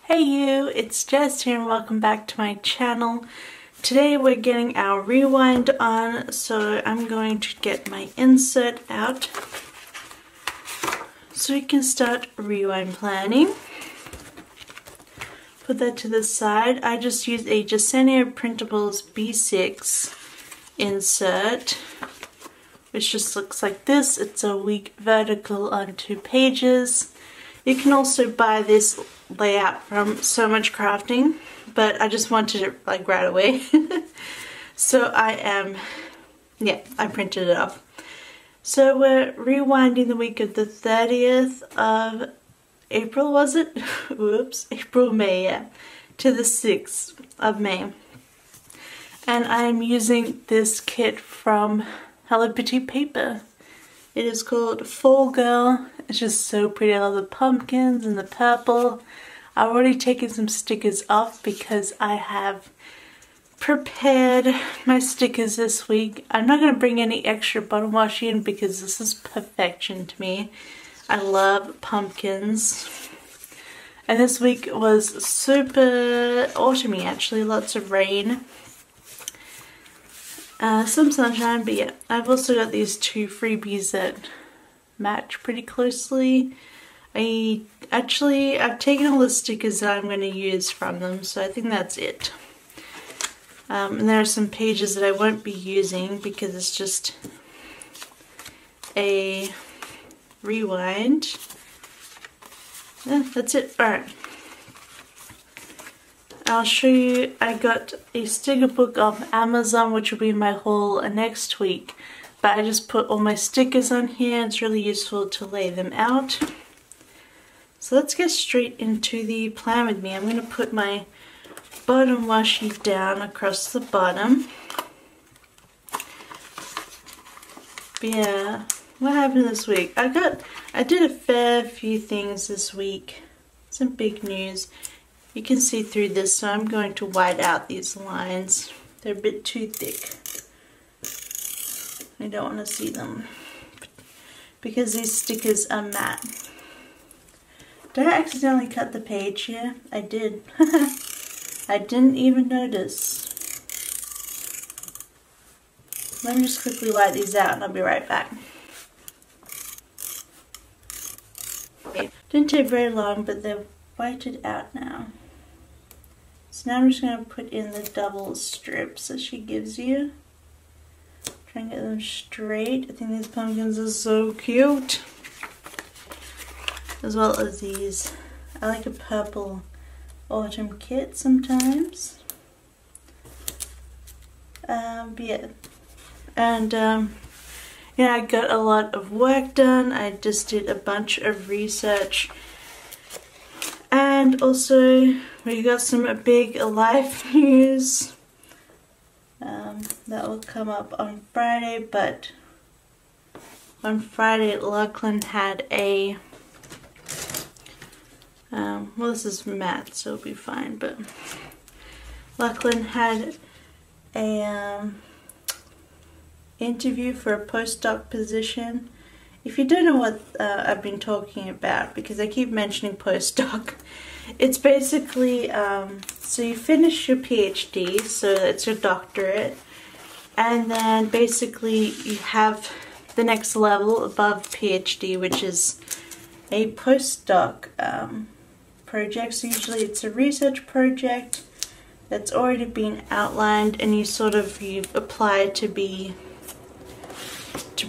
Hey you, it's Jess here and welcome back to my channel. Today we're getting our rewind on, so I'm going to get my insert out so we can start rewind planning. Put that to the side. I just used a Jasenio Printables B6 insert, which just looks like this. It's a weak vertical on 2 pages. You can also buy this layout from So Much Crafting, but I just wanted it like right away. So I printed it off. So we're rewinding the week of the 30th of April, was it? Whoops, April, May, yeah, to the 6th of May. And I'm using this kit from Hello Petite paper. It is called Fall Girl. It's just so pretty. I love the pumpkins and the purple. I've already taken some stickers off because I have prepared my stickers this week. I'm not going to bring any extra bottom wash in because this is perfection to me. I love pumpkins. And this week was super autumny actually, lots of rain. Some sunshine, but yeah, I've also got these 2 freebies that match pretty closely. I've taken all the stickers that I'm going to use from them, so I think that's it. And there are some pages that I won't be using because it's just a rewind. Yeah, that's it. Alright. I'll show you, I got a sticker book off Amazon, which will be my haul next week. But I just put all my stickers on here. It's really useful to lay them out. So let's get straight into the plan with me. I'm going to put my bottom washi down across the bottom. But yeah, what happened this week? I did a fair few things this week. Some big news. You can see through this, so I'm going to white out these lines. They're a bit too thick. I don't want to see them because these stickers are matte. Did I accidentally cut the page here? I did. I didn't even notice. Let me just quickly white these out and I'll be right back. Okay. Didn't take very long, but they're whited out now. So now I'm just going to put in the double strips that she gives you. Try and get them straight. I think these pumpkins are so cute. As well as these. I like a purple autumn kit sometimes. Yeah. And yeah, I got a lot of work done. I just did a bunch of research. And also, we got some big life news that will come up on Friday, but on Friday Lachlan had a, well, this is matte, so it'll be fine, but Lachlan had a interview for a postdoc position. If you don't know what I've been talking about, because I keep mentioning postdoc, it's basically, so you finish your PhD, so that's your doctorate, and then basically you have the next level above PhD, which is a postdoc project. So usually it's a research project that's already been outlined, and you apply to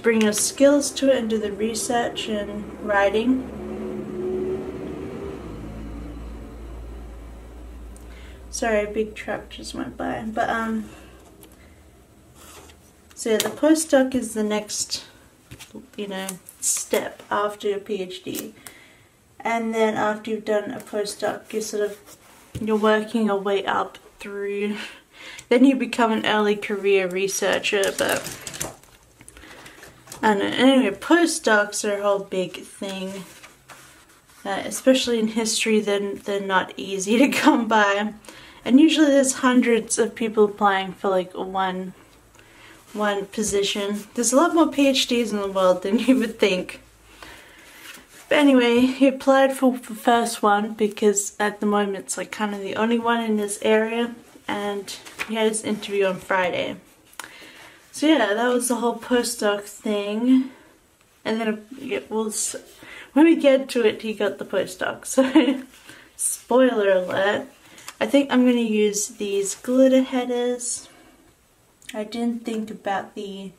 bring your skills to it and do the research and writing. Sorry, a big truck just went by. But so yeah, the postdoc is the next, step after your PhD. And then after you've done a postdoc, you're working your way up through. Then you become an early career researcher, but I don't know. Anyway, postdocs are a whole big thing. Especially in history, they're not easy to come by. And usually there's hundreds of people applying for like one position. There's a lot more PhDs in the world than you would think. But anyway, he applied for the first one because at the moment it's like kind of the only one in this area, and he had his interview on Friday. So yeah, that was the whole postdoc thing. And then when we get to it, he got the postdoc. So spoiler alert. I think I'm going to use these glitter headers. I didn't think about the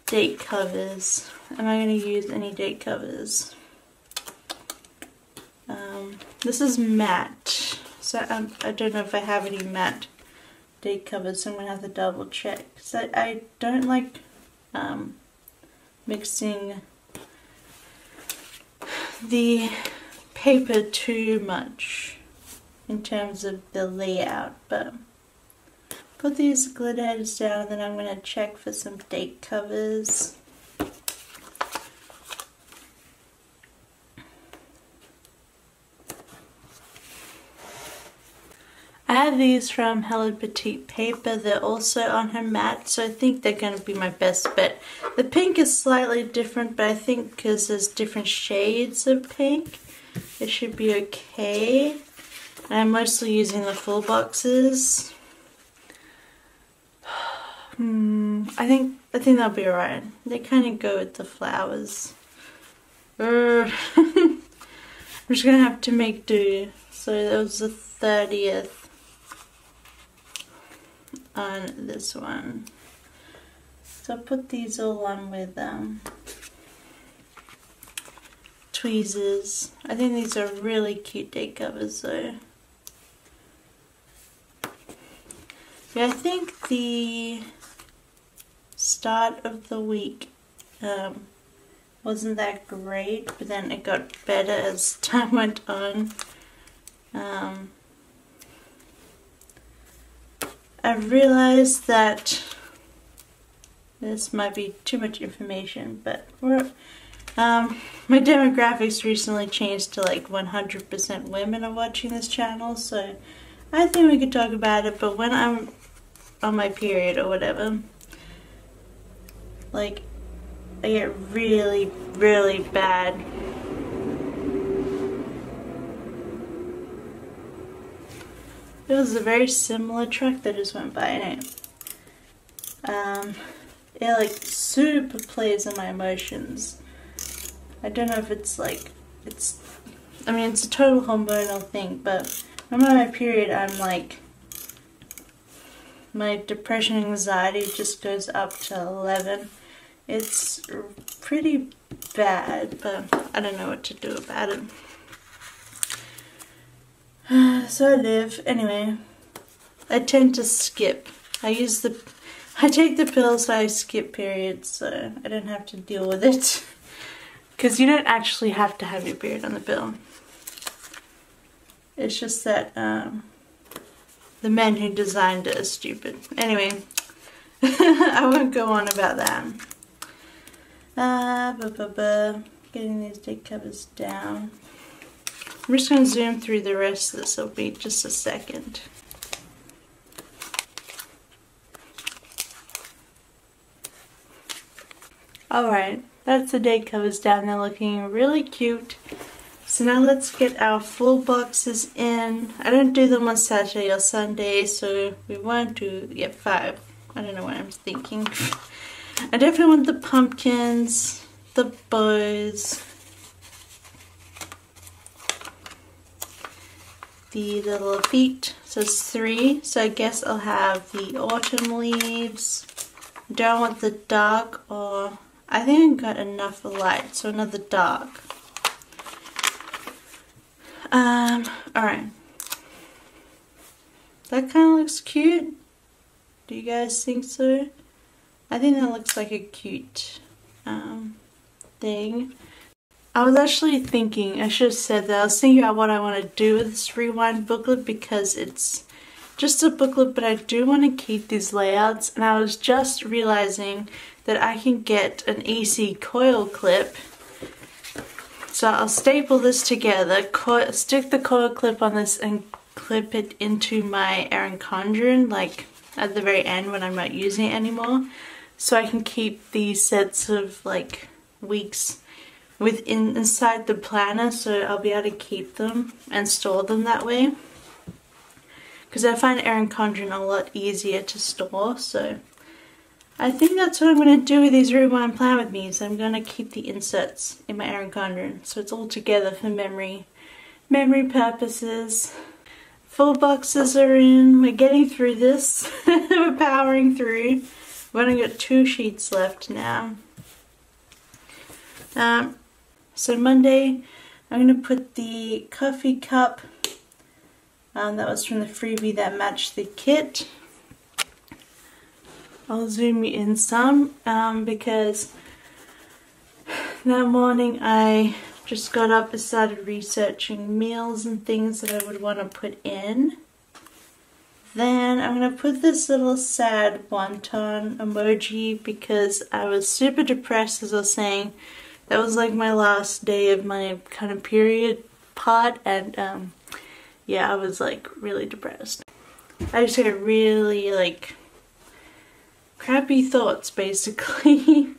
date covers. Am I going to use any date covers? This is matte, so I don't know if I have any matte date covers, so I'm going to have to double check. So I don't like mixing the paper too much in terms of the layout, but put these glitter headers down, and then I'm going to check for some date covers. I have these from Petite paper. They're also on her mat, so I think they're going to be my best bet. The pink is slightly different, but I think because there's different shades of pink, it should be okay. And I'm mostly using the full boxes. I think that'll be alright. They kind of go with the flowers. I'm just going to have to make do. So that was the 30th. On this one. So I'll put these all on with tweezers. I think these are really cute date covers though. Yeah, I think the start of the week wasn't that great, but then it got better as time went on. I've realized that this might be too much information, but my demographics recently changed to like 100% women are watching this channel, so I think we could talk about it. But when I'm on my period or whatever, like, I get really, really bad It was a very similar truck that just went by, and it like super plays on my emotions. I don't know if it's like, I mean, it's a total hormonal thing, but when I'm on my period, I'm like, my depression and anxiety just goes up to 11. It's pretty bad, but I don't know what to do about it. So I live. Anyway, I tend to skip. I take the pills, so I skip periods, so I don't have to deal with it. Because you don't actually have to have your period on the pill. It's just that the men who designed it are stupid. Anyway, I won't go on about that. Getting these date covers down. I'm just going to zoom through the rest of this. It'll be just a second. Alright, that's the date covers down. They're looking really cute. So now let's get our full boxes in. I don't do them on Saturday or Sunday, so we won't do yet 5. I don't know what I'm thinking. I definitely want the pumpkins, the bows, the little feet. So it's 3. So I guess I'll have the autumn leaves. I don't want the dark, or I think I got enough light, so another dark. Alright. That kind of looks cute. Do you guys think so? I think that looks like a cute thing. I was actually thinking, I should have said that, I was thinking about what I want to do with this rewind booklet, because it's just a booklet, but I do want to keep these layouts, and I was just realizing that I can get an EC coil clip. So I'll staple this together, stick the coil clip on this, and clip it into my Erin Condren, like at the very end when I'm not using it anymore. So I can keep these sets of like weeks inside the planner, so I'll be able to keep them and store them that way. Because I find Erin Condren a lot easier to store, so I think that's what I'm going to do with these Rewind Plan With Me's. I'm going to keep the inserts in my Erin Condren, so it's all together for memory purposes. 4 boxes are in. We're getting through this. We're powering through. We've only got 2 sheets left now. So Monday, I'm going to put the coffee cup. That was from the freebie that matched the kit. I'll zoom you in some because that morning I just got up and started researching meals and things that I would want to put in. Then I'm going to put this little sad wonton emoji because I was super depressed, as I was saying. That was like my last day of my kind of period part, and yeah, I was like really depressed. I just had really like crappy thoughts basically.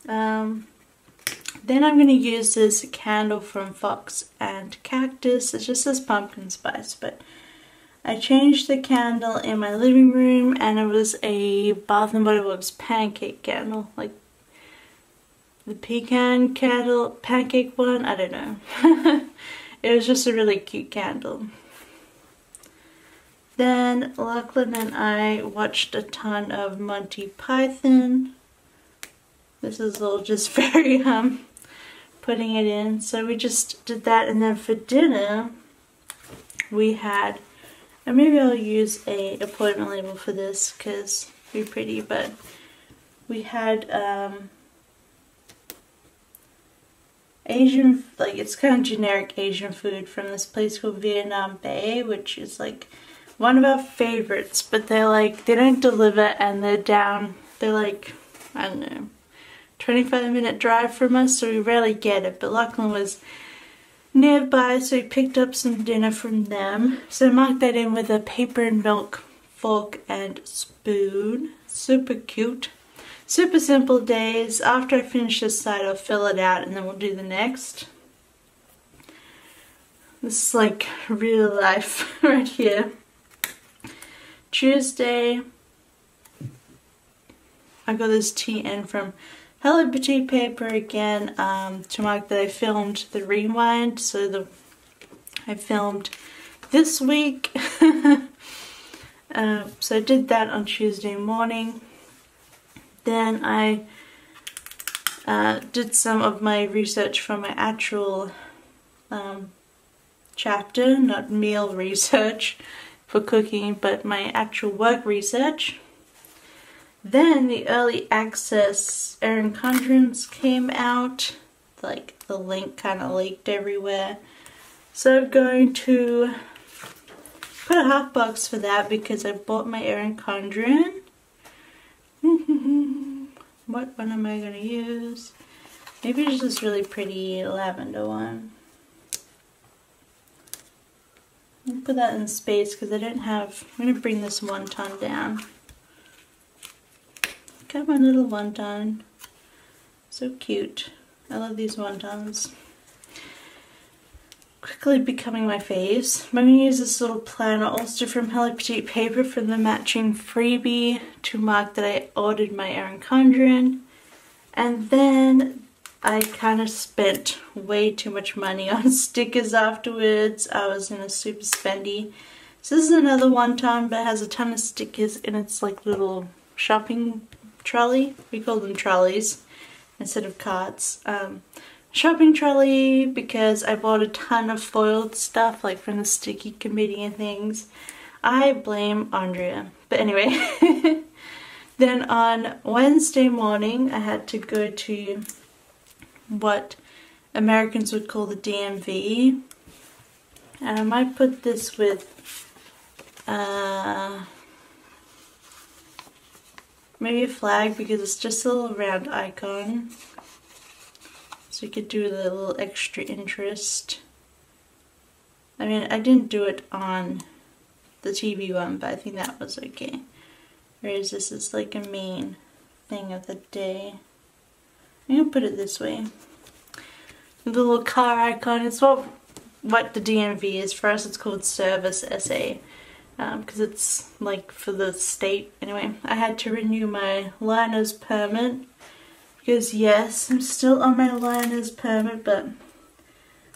Then I'm going to use this candle from Fox and Cactus. It just says pumpkin spice, but I changed the candle in my living room and it was a Bath & Body Works pancake candle, like the pecan candle, pancake one, I don't know. It was just a really cute candle. Then Lachlan and I watched a ton of Monty Python. This is all just very putting it in. So we just did that, and then for dinner we had, and maybe I'll use a appointment label for this because it'd be pretty, but we had Asian, like it's kind of generic Asian food from this place called Vietnam Bay, which is like one of our favorites, but they're like, they don't deliver and they're like, I don't know, 25-minute drive from us, so we rarely get it, but Lachlan was nearby, so we picked up some dinner from them. So I marked that in with a paper and milk fork and spoon. Super cute. Super simple days. After I finish this side, I'll fill it out and then we'll do the next. This is like real life right here. Tuesday, I got this TN from Hello Petite paper again to mark that I filmed the rewind. So I filmed this week. So I did that on Tuesday morning. Then I did some of my research for my actual chapter, not meal research for cooking, but my actual work research. Then the early access Erin Condren's came out, like the link kind of leaked everywhere. So I'm going to put a half box for that because I bought my Erin Condren. What one am I going to use? Maybe it's this really pretty lavender one. I'll put that in space because I don't have, I'm going to bring this wonton down. Got my little wonton. So cute. I love these wontons. Quickly becoming my faves. I'm going to use this little planner also from Hello Petite paper from the matching freebie to mark that I ordered my Erin Condren. And then I kind of spent way too much money on stickers afterwards. I was in a super spendy. So this is another wonton, but it has a ton of stickers and it's like little shopping trolley. We call them trolleys instead of carts. Shopping trolley because I bought a ton of foiled stuff like from the sticky committee and things. I blame Andrea. But anyway, then on Wednesday morning I had to go to what Americans would call the DMV. And I might put this with maybe a flag because it's just a little round icon. So you could do a little extra interest. I mean, I didn't do it on the TV one, but I think that was okay. Whereas this is like a main thing of the day. I'm gonna put it this way. The little car icon is what the DMV is. For us it's called Service SA, because it's like for the state. Anyway, I had to renew my learner's permit because yes, I'm still on my learner's permit, but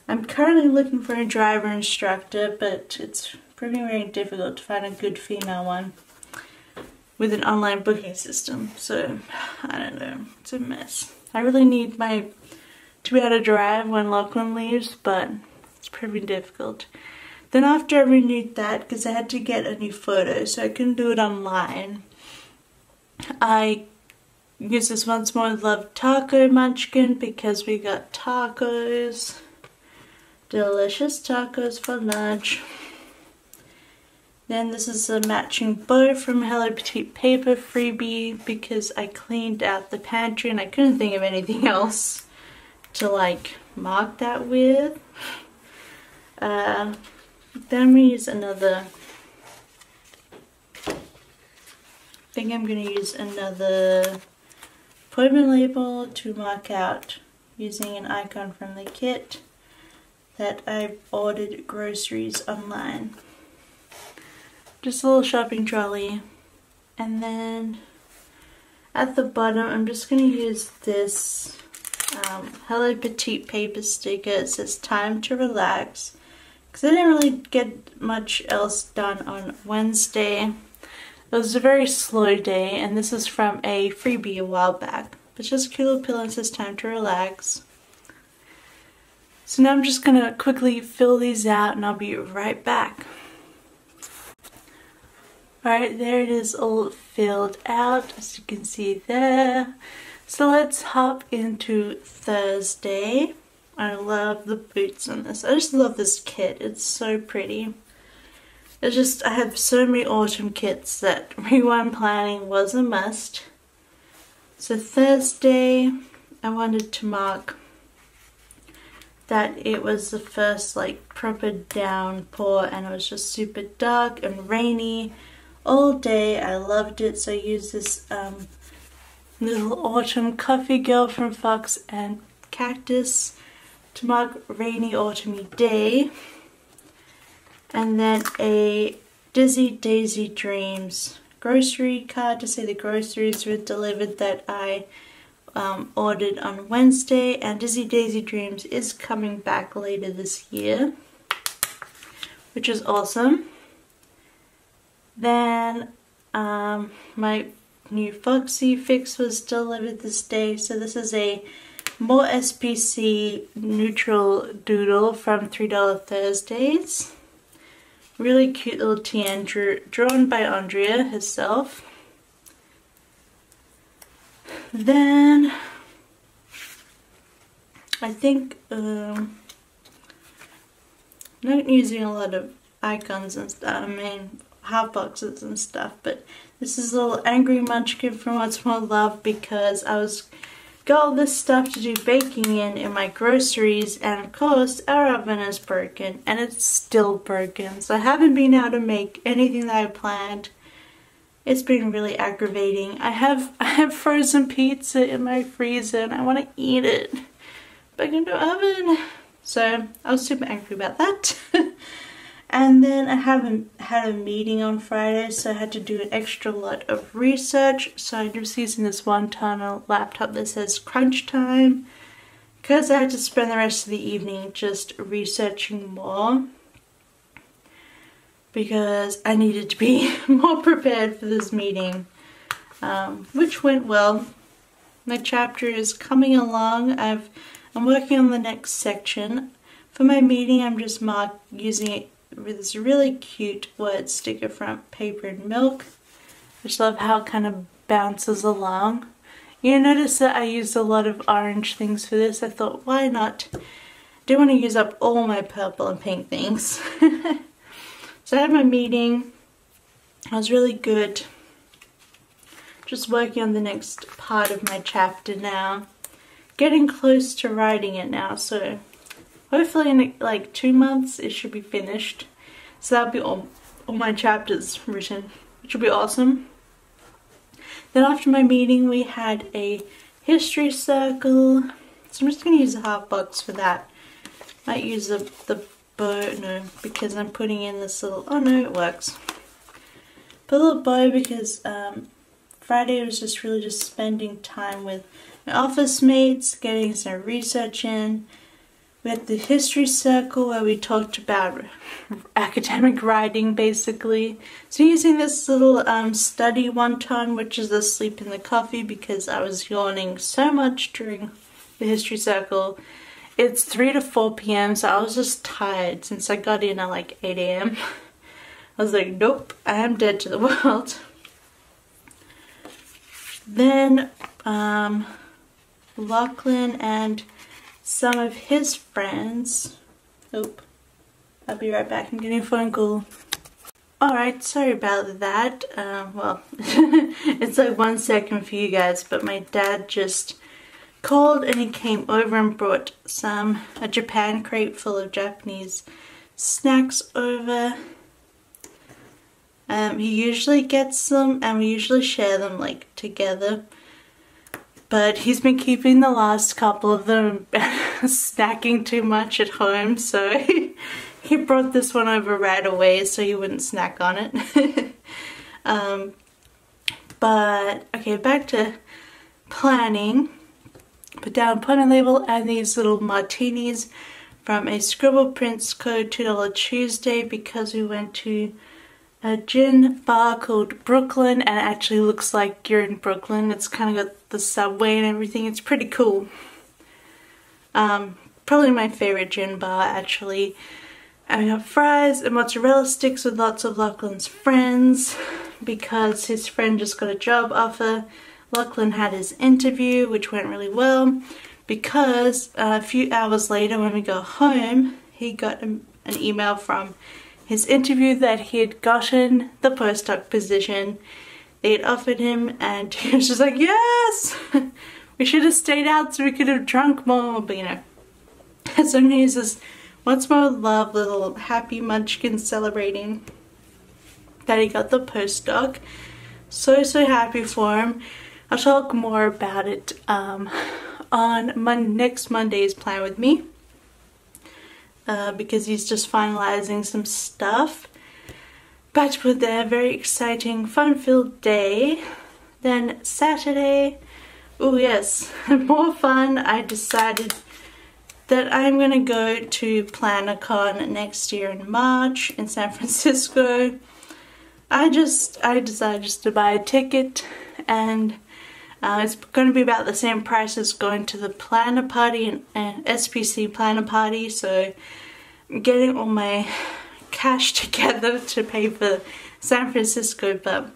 I'm currently looking for a driver instructor, but it's proving very difficult to find a good female one with an online booking system. So I don't know, it's a mess. I really need to be able to drive when Lachlan leaves, but it's proving difficult. Then after I renewed that, because I had to get a new photo, so I couldn't do it online, I used this Once More Love Taco Munchkin because we got tacos, delicious tacos for lunch. Then this is a matching bow from Hello Petite paper freebie because I cleaned out the pantry and I couldn't think of anything else to like mark that with. Then we use another, I think I'm going to use another appointment label to mark out using an icon from the kit that I ordered groceries online. Just a little shopping trolley. And then at the bottom I'm just going to use this Hello Petite paper sticker. It says time to relax, because I didn't really get much else done on Wednesday. It was a very slow day, and this is from a freebie a while back. It's just a cute little pillow and says time to relax. So now I'm just going to quickly fill these out and I'll be right back. Alright, there it is all filled out, as you can see there. So let's hop into Thursday. I love the boots on this. I just love this kit. It's so pretty. It's just, I have so many autumn kits that rewind planning was a must. So Thursday, I wanted to mark that it was the first like proper downpour, and it was just super dark and rainy all day. I loved it, so I used this little autumn coffee girl from Fox and Cactus to mark rainy autumny day. And then a Dizzy Daisy Dreams grocery card to say the groceries were delivered that I ordered on Wednesday, and Dizzy Daisy Dreams is coming back later this year, which is awesome. Then my new Foxy fix was delivered this day. So this is a MoreSPC neutral doodle from $3 Thursdays. Really cute little TN drawn by Andrea herself. Then I think I'm not using a lot of icons and stuff, I mean half boxes and stuff, but this is a little angry munchkin from Once More Love because I got all this stuff to do baking in my groceries, and of course our oven is broken, and it's still broken, so I haven't been able to make anything that I planned. It's been really aggravating. I have frozen pizza in my freezer and I want to eat it back into the oven, so I was super angry about that. And then I haven't had a meeting on Friday, so I had to do an extra lot of research. So I'm just using this one-tunnel laptop that says crunch time, because I had to spend the rest of the evening just researching more, because I needed to be more prepared for this meeting, which went well. My chapter is coming along. I'm working on the next section. For my meeting, I'm just using it with this really cute word sticker from Paper and Milk. I just love how it kind of bounces along. You notice that I used a lot of orange things for this. I thought, why not? I didn't want to use up all my purple and pink things. So I had my meeting. It was really good. Just working on the next part of my chapter now. Getting close to writing it now, so hopefully in like 2 months it should be finished. So that'll be all my chapters written, which will be awesome. Then after my meeting we had a history circle. So I'm just going to use a half box for that. Might use the bow, no, because I'm putting in this little, oh no, it works. Put a little bow because Friday was just really just spending time with my office mates, getting some research in. We had the history circle where we talked about academic writing basically. So using this little study wonton, which is asleep in the coffee because I was yawning so much during the history circle. It's 3 to 4 p.m. so I was just tired since I got in at like 8 a.m. I was like, nope, I am dead to the world. Then Lachlan and some of his friends. Oh, I'll be right back. I'm getting a phone call. Alright, sorry about that. Well, it's like 1 second for you guys, but my dad just called and he came over and brought a Japan crate full of Japanese snacks over. He usually gets them and we usually share them like together. But he's been keeping the last couple of them snacking too much at home, so he brought this one over right away so he wouldn't snack on it. But, okay, back to planning. Put down put and label and these little martinis from a Scribble Prints code $2 Tuesday because we went to a gin bar called Brooklyn and it actually looks like you're in Brooklyn. It's kind of got the subway and everything. It's pretty cool. Probably my favorite gin bar actually. I got fries and mozzarella sticks with lots of Lachlan's friends because his friend just got a job offer. Lachlan had his interview which went really well because a few hours later when we go home he got an email from his interview that he had gotten the postdoc position. They had offered him and he was just like, yes! We should have stayed out so we could have drunk more, but you know. So I'm going to use this Once More Love little happy munchkin celebrating that he got the postdoc. So happy for him. I'll talk more about it on next Monday's Plan With Me. Because he's just finalizing some stuff. But for the very exciting, fun-filled day. Then Saturday, oh yes, more fun. I decided that I'm gonna go to PlannerCon next year in March in San Francisco. I decided just to buy a ticket and it's going to be about the same price as going to the planner party and SPC planner party, so I'm getting all my cash together to pay for San Francisco, but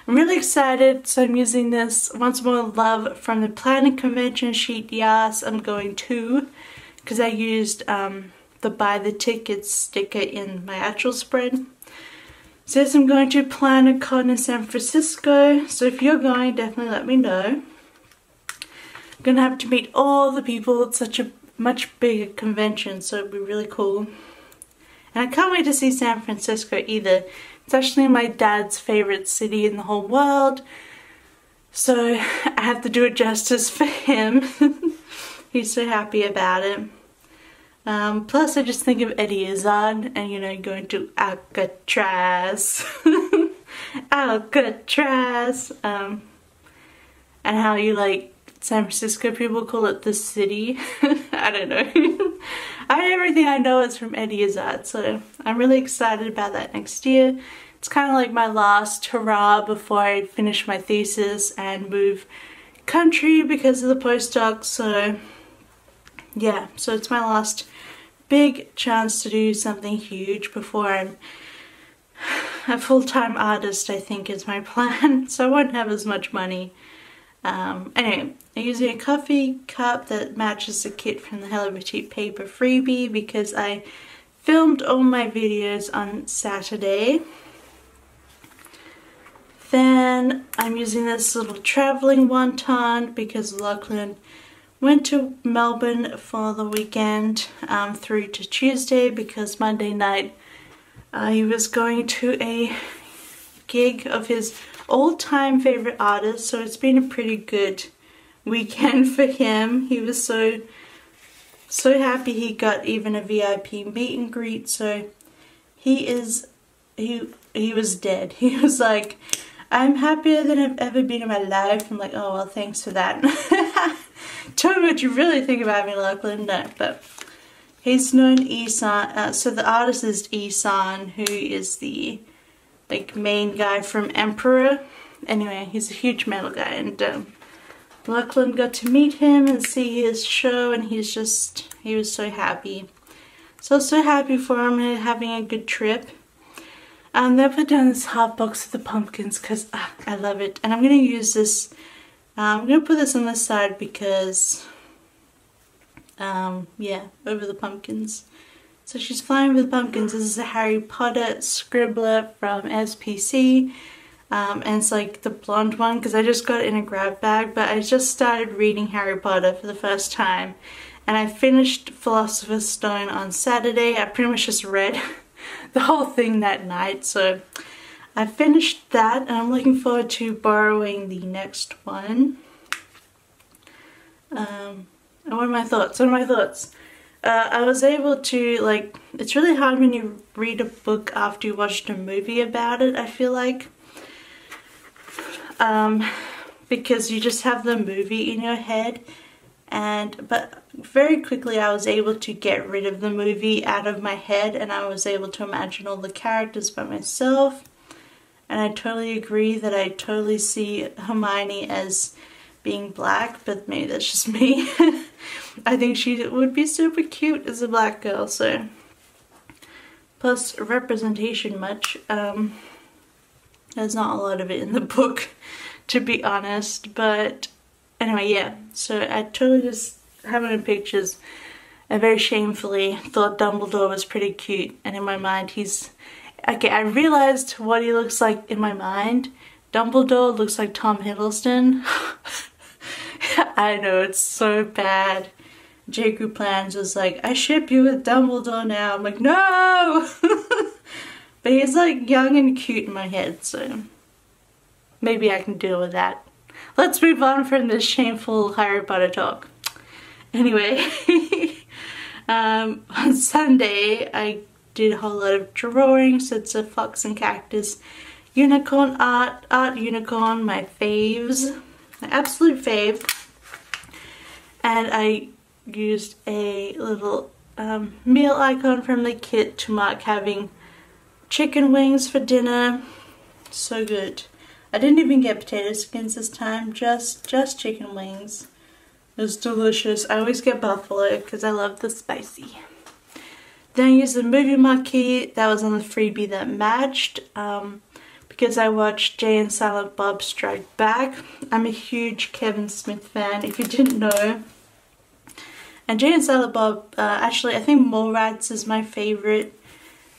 I'm really excited. So I'm using this Once More Love from the planner convention sheet. Yes, I'm going to, because I used the buy the tickets sticker in my actual spread. Says I'm going to PlannerCon in San Francisco, so if you're going, definitely let me know. I'm gonna have to meet all the people. It's such a much bigger convention, so it'll be really cool. And I can't wait to see San Francisco either. It's actually my dad's favorite city in the whole world, so I have to do it justice for him. He's so happy about it. Plus I just think of Eddie Izzard and, you know, going to Alcatraz. Alcatraz. And how you like San Francisco people call it the city. I don't know. Everything I know is from Eddie Izzard, so I'm really excited about that next year. It's kind of like my last hurrah before I finish my thesis and move country because of the postdoc, so yeah, so it's my last big chance to do something huge before I'm a full-time artist, I think is my plan, so I won't have as much money. Anyway, I'm using a coffee cup that matches the kit from the Hello Petite paper freebie because I filmed all my videos on Saturday. Then I'm using this little traveling wonton because Lachlan went to Melbourne for the weekend through to Tuesday because Monday night he was going to a gig of his all-time favorite artist, so it's been a pretty good weekend for him. He was so happy he got even a VIP meet and greet. So he was dead. He was like, I'm happier than I've ever been in my life. I'm like, oh well, thanks for that. Tell me what you really think about me, Lachlan. No, but he's known Isan. So the artist is Isan, who is the like main guy from Emperor. Anyway, he's a huge metal guy, and Lachlan got to meet him and see his show, and he was so happy. So happy for him and having a good trip. And then I put down this half box of the pumpkins because I love it. And I'm going to use this, I'm going to put this on this side because, yeah, over the pumpkins. So she's flying over the pumpkins. This is a Harry Potter scribbler from SPC. And it's like the blonde one because I just got it in a grab bag. But I just started reading Harry Potter for the first time. And I finished Philosopher's Stone on Saturday. I pretty much just read the whole thing that night, so I finished that and I'm looking forward to borrowing the next one. And what are my thoughts? I was able to, like, it's really hard when you read a book after you watched a movie about it, I feel like. Because you just have the movie in your head, but very quickly I was able to get rid of the movie out of my head and I was able to imagine all the characters by myself. And I totally agree that I totally see Hermione as being black, but maybe that's just me. I think she would be super cute as a black girl, so. Plus representation much. There's not a lot of it in the book, to be honest, but anyway, yeah. So I totally just, having in pictures, I very shamefully thought Dumbledore was pretty cute, and in my mind he's, okay, I realized what he looks like in my mind. Dumbledore looks like Tom Hiddleston. I know, it's so bad. Jacob Plans was like, I ship you with Dumbledore now. I'm like, no! But he's like young and cute in my head, so maybe I can deal with that. Let's move on from this shameful Harry Potter talk. Anyway, on Sunday I did a whole lot of drawings. It's a fox and cactus unicorn art unicorn, my faves, my absolute fave. And I used a little meal icon from the kit to mark having chicken wings for dinner. So good. I didn't even get potato skins this time, just chicken wings. It was delicious. I always get buffalo because I love the spicy. Then I used the movie marquee that was on the freebie that matched because I watched Jay and Silent Bob Strike Back. I'm a huge Kevin Smith fan, if you didn't know. And Jay and Silent Bob, actually I think Mallrats is my favorite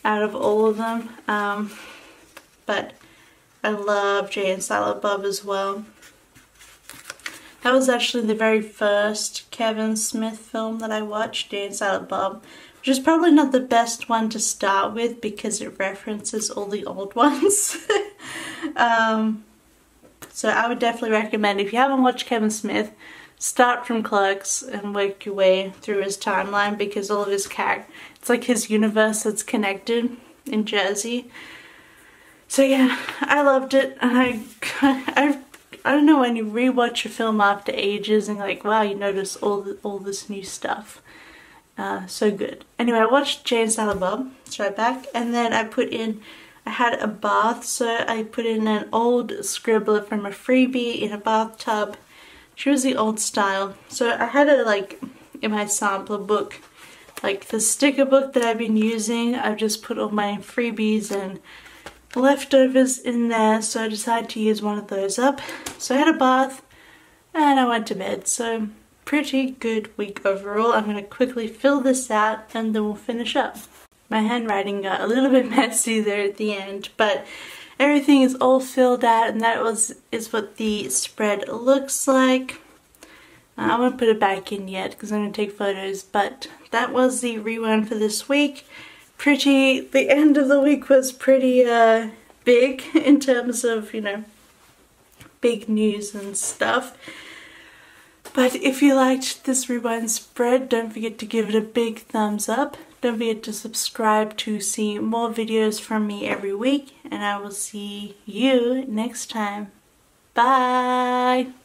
out of all of them. But I love Jay and Silent Bob as well. That was actually the very first Kevin Smith film that I watched, Jay and Silent Bob, which is probably not the best one to start with because it references all the old ones. So I would definitely recommend, if you haven't watched Kevin Smith, start from Clerks and work your way through his timeline because all of his it's like his universe that's connected in Jersey. So yeah, I loved it, and I don't know, when you rewatch a film after ages and like, wow, you notice all this new stuff. So good. Anyway, I watched Jay and Silent Bob Strike Back, and then I had a bath, so I put in an old scribbler from a freebie in a bathtub. She was the old style. So I had it like in my sampler book, like the sticker book that I've been using. I've just put all my freebies and leftovers in there, so I decided to use one of those up. So I had a bath and I went to bed. So pretty good week overall. I'm going to quickly fill this out and then we'll finish up. My handwriting got a little bit messy there at the end, but everything is all filled out, and that is what the spread looks like. I won't put it back in yet because I'm going to take photos, but that was the rewind for this week. The end of the week was pretty big in terms of, you know, big news and stuff. But if you liked this rewind spread, don't forget to give it a big thumbs up. Don't forget to subscribe to see more videos from me every week, and I will see you next time. Bye!